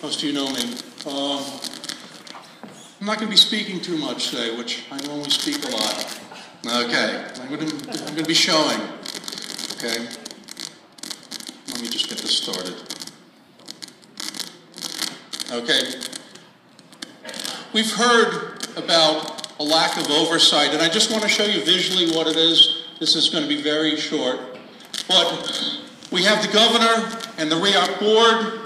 Most of you know me. I'm not going to be speaking too much today, which I normally speak a lot. Okay, I'm going to be showing. Okay, let me just get this started. Okay, we've heard about a lack of oversight, and I just want to show you visually what it is. This is going to be very short, but we have the governor and the RIOC board.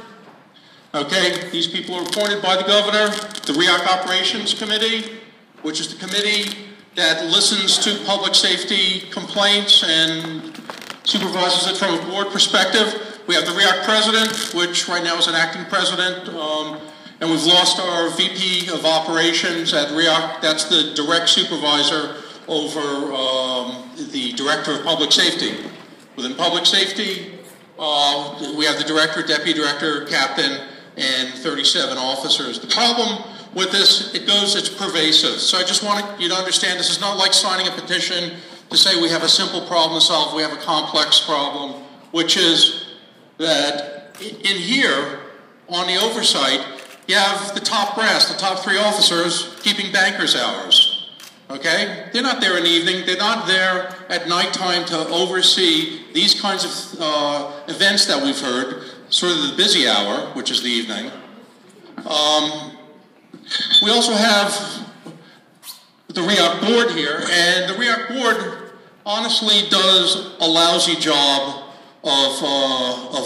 Okay, these people are appointed by the governor. The RIOC Operations Committee, which is the committee that listens to public safety complaints and supervises it from a board perspective. We have the RIOC president, which right now is an acting president, and we've lost our VP of operations at RIOC. That's the direct supervisor over the director of public safety. Within public safety, we have the director, deputy director, captain, and 37 officers. The problem with this, it's pervasive. So I just want you to understand this is not like signing a petition to say we have a simple problem to solve, we have a complex problem, which is that in here, on the oversight, you have the top brass, the top 3 officers keeping bankers' hours. Okay? They're not there in the evening, they're not there at nighttime to oversee these kinds of events that we've heard, sort of the busy hour, which is the evening. We also have the RIOC board here, and the RIOC board honestly does a lousy job of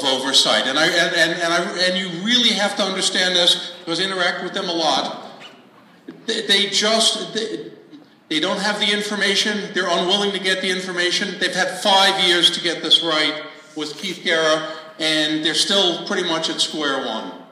oversight. And you really have to understand this because I interact with them a lot. They don't have the information. They're unwilling to get the information. They've had 5 years to get this right with Keith Guerra, and they're still pretty much at square one.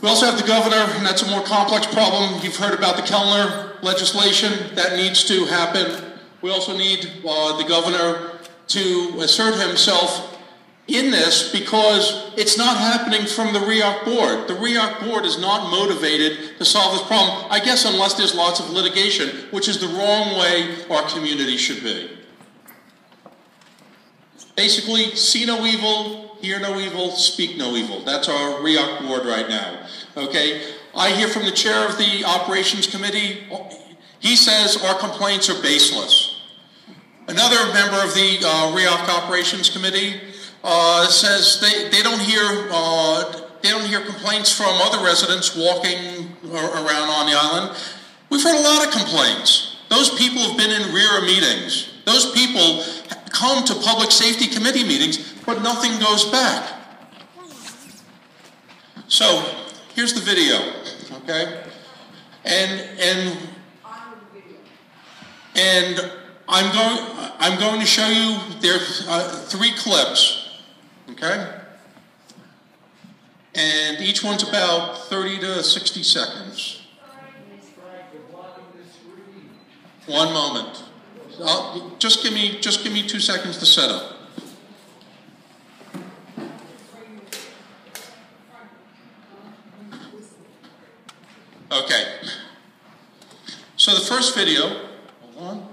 We also have the governor, and that's a more complex problem. You've heard about the Kellner legislation. That needs to happen. We also need the governor to assert himself in this because it's not happening from the RIOC board. The RIOC board is not motivated to solve this problem, I guess unless there's lots of litigation, which is the wrong way our community should be. Basically, see no evil, hear no evil, speak no evil. That's our RIOC board right now. Okay? I hear from the chair of the operations committee, he says our complaints are baseless. Another member of the RIOC operations committee says they don't hear complaints from other residents walking around on the island. We've heard a lot of complaints. Those people have been in RIRA meetings. Those people come to public safety committee meetings, but nothing goes back. So here's the video, okay? And I'm going to show you there's 3 clips, okay? And each one's about 30 to 60 seconds. 1 moment. Just give me 2 seconds to set up. Okay. So the first video, hold on.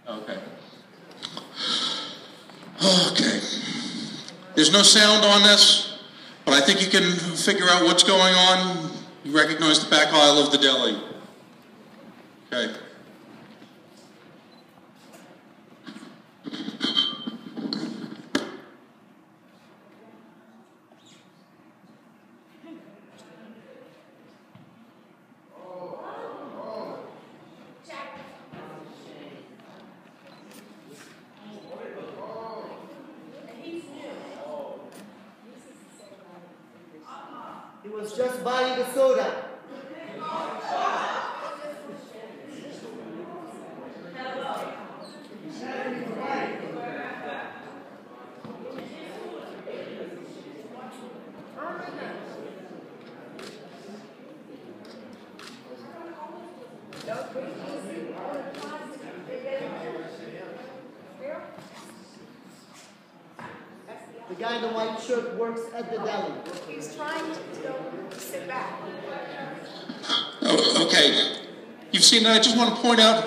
Okay. Okay. There's no sound on this, but I think you can figure out what's going on. You recognize the back aisle of the deli. Okay. He was just buying a soda. The guy in the white shirt works at the deli. He's trying to sit back. Oh, okay. You've seen that. I just want to point out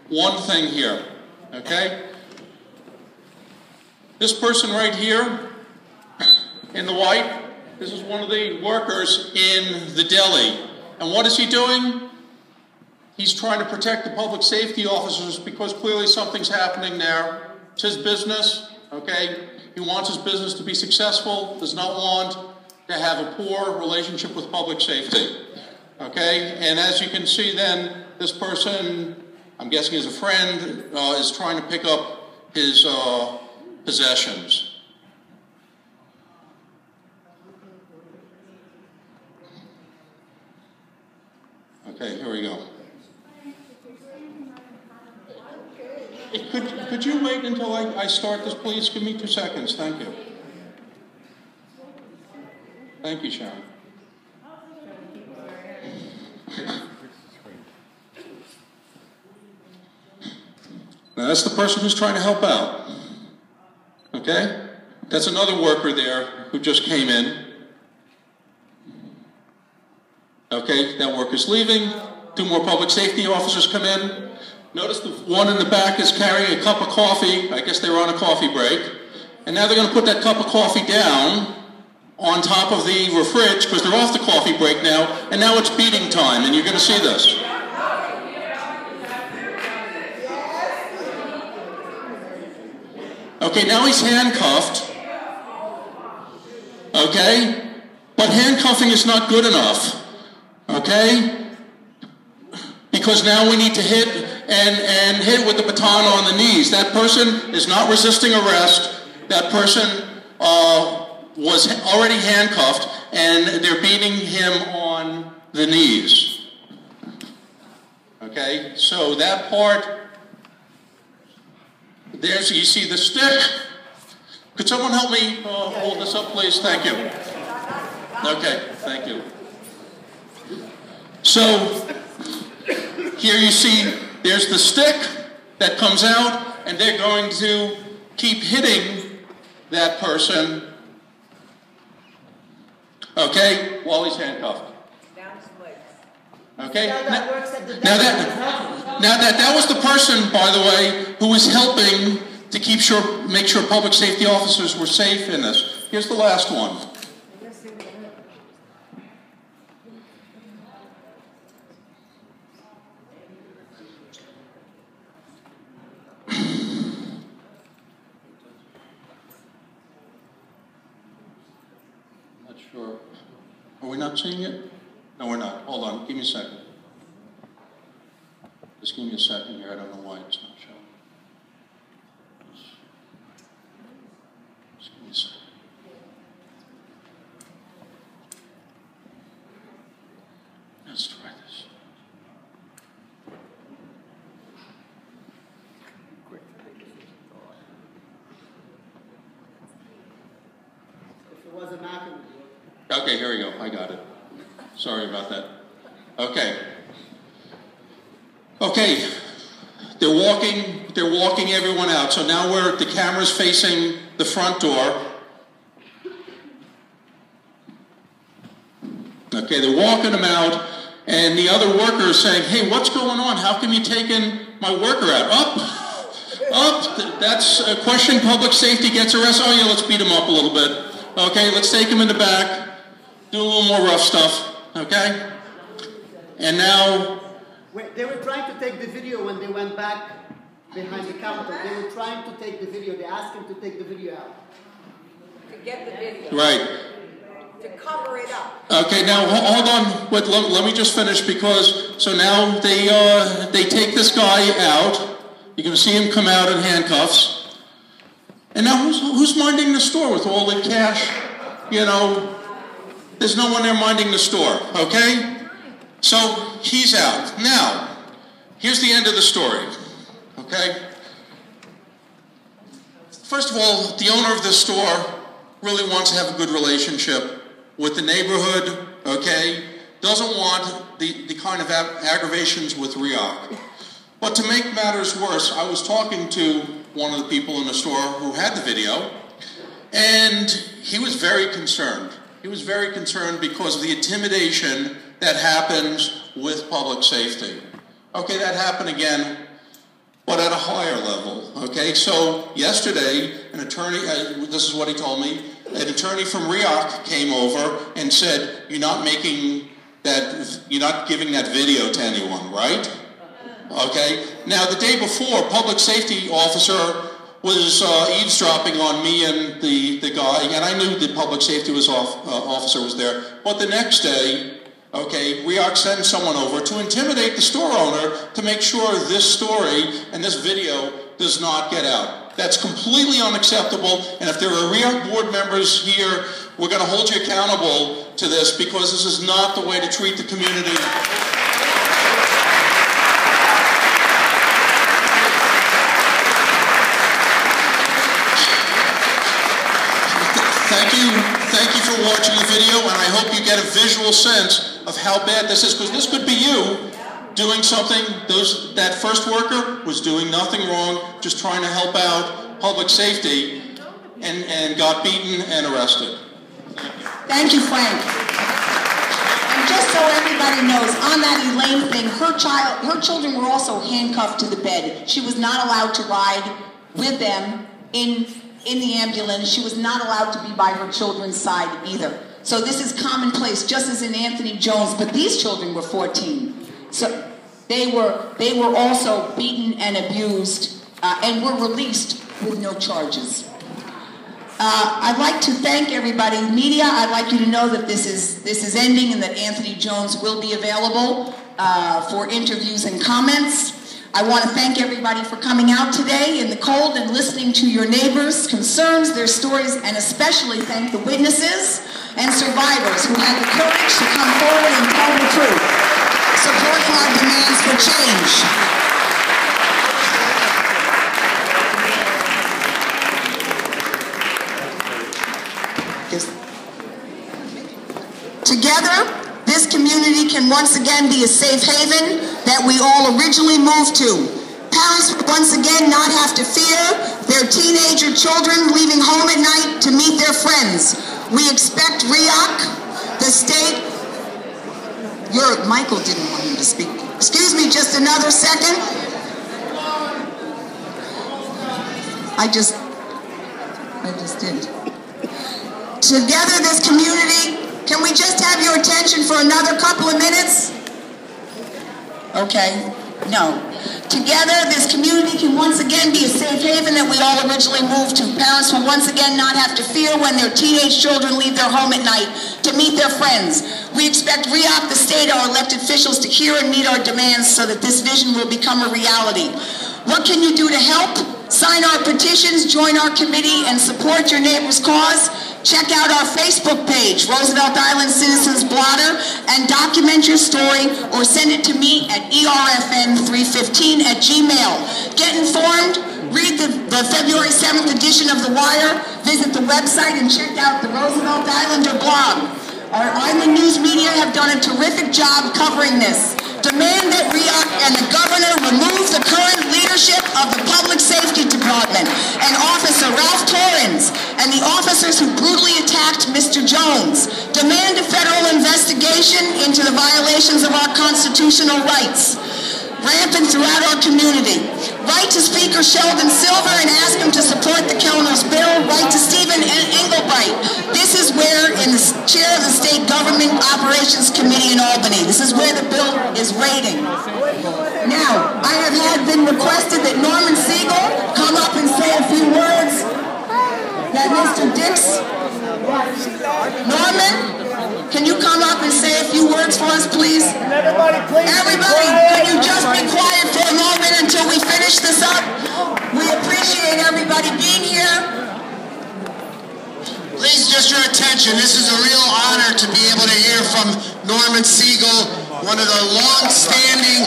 one thing here, okay? This person right here in the white, this is one of the workers in the deli. And what is he doing? He's trying to protect the public safety officers because clearly something's happening there. It's his business, okay? He wants his business to be successful, does not want to have a poor relationship with public safety, okay? And as you can see then, this person, I'm guessing is a friend, is trying to pick up his possessions. Okay, here we go. Could you wait until I start this, please? Give me 2 seconds. Thank you. Thank you, Sharon. Now, that's the person who's trying to help out. Okay? That's another worker there who just came in. Okay, that worker's leaving. 2 more public safety officers come in. Notice the one in the back is carrying a cup of coffee. I guess they were on a coffee break. And now they're going to put that cup of coffee down on top of the fridge because they're off the coffee break now. And now it's beating time, and you're going to see this. Okay, now he's handcuffed. Okay? But handcuffing is not good enough. Okay? Because now we need to hit and hit with the baton on the knees. That person is not resisting arrest. That person was already handcuffed, and they're beating him on the knees. Okay? So that part, there's, you see the stick. Could someone help me hold this up, please? Thank you. Okay, thank you. So, here you see there's the stick that comes out, and they're going to keep hitting that person, okay, while he's handcuffed. Okay? Now that was the person, by the way, who was helping to make sure public safety officers were safe in this. Here's the last one. Not sure. Are we not seeing it? No, we're not. Hold on. Give me a second. Just give me a second here. I don't know why it's not showing. Just give me a second. Let's try this. If it was a Mac. Okay, here we go. I got it. Sorry about that. Okay. Okay. They're walking everyone out. So now the camera's facing the front door. Okay, they're walking them out, and the other worker is saying, "Hey, what's going on? How come you taking my worker out?" Up. That's a question. Public safety gets arrested. Oh yeah, let's beat him up a little bit. Okay, let's take him in the back. Do a little more rough stuff. Okay? And now... Wait, they were trying to take the video when they went back behind the counter. They were trying to take the video. They asked him to take the video out. To get the video. Right. To cover it up. Okay, now hold on. Wait, let me just finish because... So now they take this guy out. You're going to see him come out in handcuffs. And now who's minding the store with all the cash? You know... There's no one there minding the store, okay? So he's out. Now, here's the end of the story, okay? First of all, the owner of this store really wants to have a good relationship with the neighborhood, okay? Doesn't want the kind of aggravations with RIOC. But to make matters worse, I was talking to one of the people in the store who had the video, and he was very concerned. He was very concerned because of the intimidation that happens with public safety. Okay, that happened again, but at a higher level. Okay, so yesterday, an attorney, this is what he told me, an attorney from RIOC came over and said, you're not giving that video to anyone, right? Okay, now the day before, public safety officer was eavesdropping on me and the guy, and I knew the public safety officer was there, but the next day, okay, RIOC sends someone over to intimidate the store owner to make sure this story and this video does not get out. That's completely unacceptable, and if there are RIOC board members here, we're going to hold you accountable to this because this is not the way to treat the community. Thank you for watching the video, and I hope you get a visual sense of how bad this is, because this could be you doing something. That first worker was doing nothing wrong, just trying to help out public safety, and got beaten and arrested. Thank you, Frank. And just so everybody knows, on that Elaine thing, her children were also handcuffed to the bed. She was not allowed to ride with them in the ambulance. She was not allowed to be by her children's side either. So this is commonplace, just as in Anthony Jones, but these children were 14. So they were also beaten and abused and were released with no charges. I'd like to thank everybody. Media, I'd like you to know that this is ending and that Anthony Jones will be available for interviews and comments. I want to thank everybody for coming out today in the cold and listening to your neighbors' concerns, their stories, and especially thank the witnesses and survivors who had the courage to come forward and tell the truth. Support for our demands for change. Together, this community can once again be a safe haven that we all originally moved to. Parents would once again not have to fear their teenager children leaving home at night to meet their friends. We expect RIOC, the state... Michael didn't want him to speak. Excuse me, just another second. I just did. Together, this community... Can we just have your attention for another couple of minutes? Okay, no. Together, this community can once again be a safe haven that we all originally moved to. Parents will once again not have to fear when their teenage children leave their home at night to meet their friends. We expect RIOC, the state, our elected officials to hear and meet our demands so that this vision will become a reality. What can you do to help? Sign our petitions, join our committee, and support your neighbor's cause. Check out our Facebook page, Roosevelt Island Citizens Blotter, and document your story or send it to me at erfn315@gmail. Get informed, read the February 7th edition of The Wire, visit the website and check out the Roosevelt Islander blog. Our Island News Media have done a terrific job covering this. Demand that RIOC and the governor remove the current leadership of the Public Safety Department and Officer Ralph Torrens and the officers who brutally attacked Mr. Jones. Demand a federal investigation into the violations of our constitutional rights, rampant throughout our community. Write to Speaker Sheldon Silver and ask him to support the Kellner's bill. Write to Stephen Engelbright. This is where, in the chair of the State Government Operations Committee in Albany, this is where the bill is waiting. Now, I have been requested that Norman Siegel come up and say a few words. That Mr. Dix. Norman, can you come up and say a few words for us, please? Everybody, can you just be quiet for a moment until we finish this up? We appreciate everybody being here. Please, just your attention. This is a real honor to be able to hear from Norman Siegel, one of the long-standing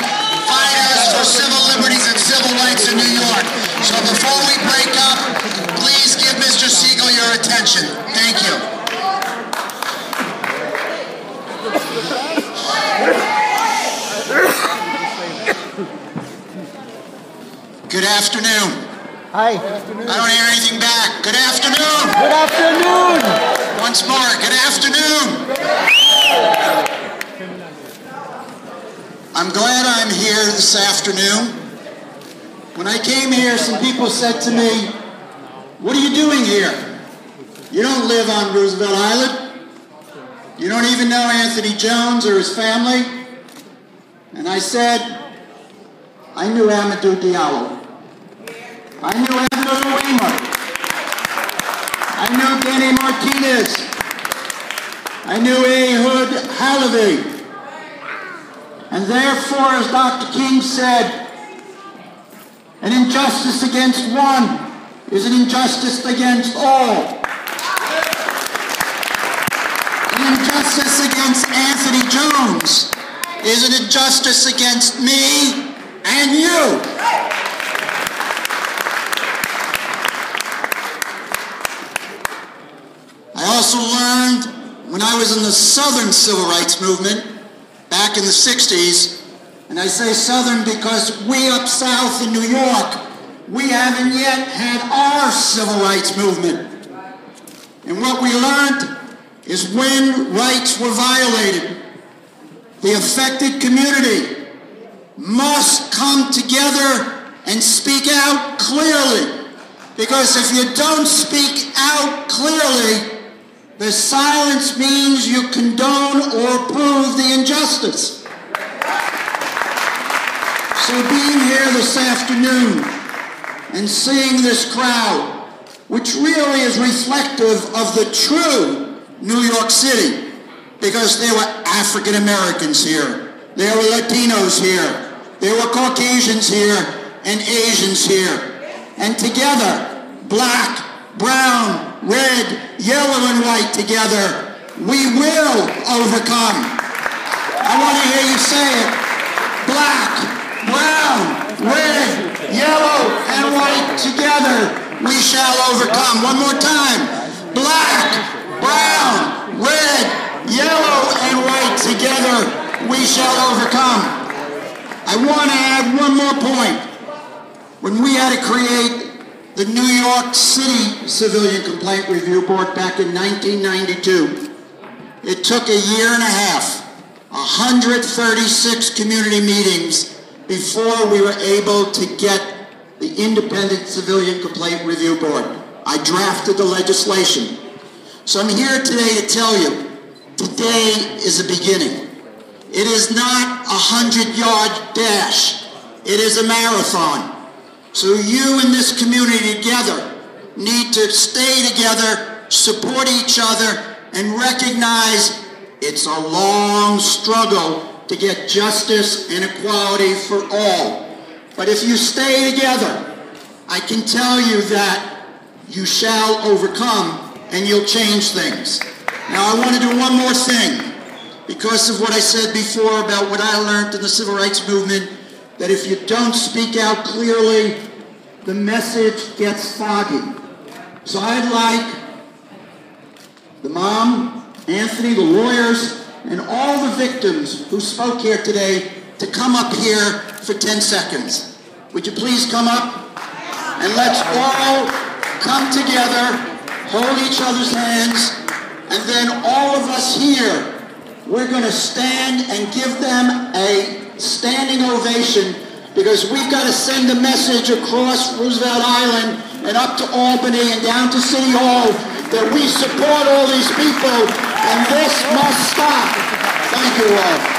fighters for civil liberties and civil rights in New York. So before we break up, please give Mr. Siegel your attention. Thank you. Good afternoon. Hi. I don't hear anything back. Good afternoon. Good afternoon. Once more, good afternoon. I'm glad I'm here this afternoon. When I came here, some people said to me, "What are you doing here? You don't live on Roosevelt Island. You don't even know Anthony Jones or his family." And I said, I knew M&D Deli. I knew Edward Weimar. I knew Denny Martinez. I knew Ehud Halaby. And therefore, as Dr. King said, an injustice against one is an injustice against all. An injustice against Anthony Jones is an injustice against me and you. I also learned when I was in the Southern Civil Rights Movement back in the 60s, and I say Southern because we up south in New York, we haven't yet had our civil rights movement. And what we learned is when rights were violated, the affected community must come together and speak out clearly. Because if you don't speak out clearly, the silence means you condone or approve the injustice. So being here this afternoon and seeing this crowd, which really is reflective of the true New York City, because there were African Americans here, there were Latinos here, there were Caucasians here, and Asians here. And together, black, brown, red, yellow, and white together, we will overcome. I want to hear you say it. Black, brown, red, yellow, and white together, we shall overcome. One more time. Black, brown, red, yellow, and white together, we shall overcome. I want to add one more point. When we had to create the New York City Civilian Complaint Review Board back in 1992, it took a year and a half, 136 community meetings before we were able to get the Independent Civilian Complaint Review Board. I drafted the legislation. So I'm here today to tell you, today is a beginning. It is not a 100-yard dash. It is a marathon. So you and this community together need to stay together, support each other, and recognize it's a long struggle to get justice and equality for all. But if you stay together, I can tell you that you shall overcome and you'll change things. Now I want to do one more thing because of what I said before about what I learned in the Civil Rights Movement, that if you don't speak out clearly, the message gets foggy. So I'd like the mom, Anthony, the lawyers, and all the victims who spoke here today to come up here for 10 seconds. Would you please come up? And let's all come together, hold each other's hands, and then all of us here, we're going to stand and give them a standing ovation, because we've got to send a message across Roosevelt Island and up to Albany and down to City Hall that we support all these people, and this must stop. Thank you all.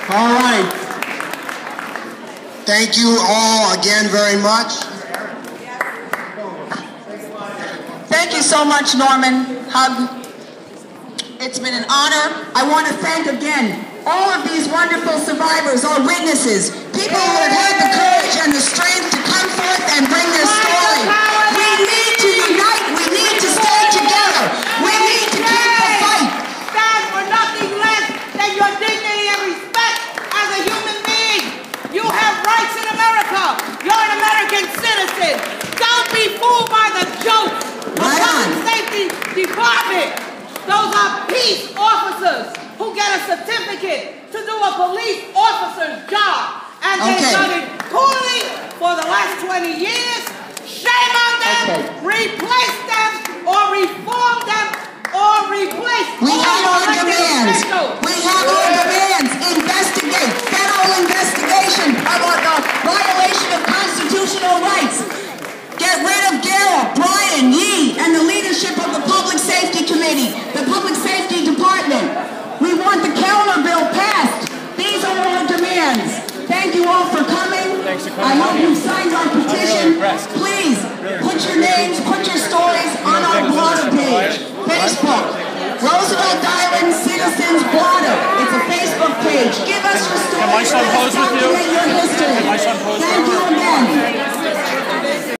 All right. Thank you all again very much. Thank you so much, Norman. It's been an honor. I want to thank again all of these wonderful survivors, our witnesses, people who have had the courage and the strength to come forth and bring their story. We need to unite. We need to stay together. We need to keep the fight. Stand for nothing less than your dignity and respect as a human being. You have rights in America. You're an American citizen. department. Those are peace officers who get a certificate to do a police officer's job. And they've done it poorly for the last 20 years. Shame on them. Replace them or reform them or replace We have all our demands. officials. We have our demands. Investigate. Federal investigation of the violation of constitutional rights. Get rid of Garrett, Brian, Yee, and the leadership of the Public Safety Committee, the Public Safety Department. We want the counter bill passed. These are our demands. Thank you all for coming. I hope you signed our petition. Please put your names, put your stories on our blotter page. Facebook, Roosevelt Island Citizens Blotter. It's a Facebook page. Give us your stories. Can my son pose with you? Your history. Can my son pose with you? Thank you again.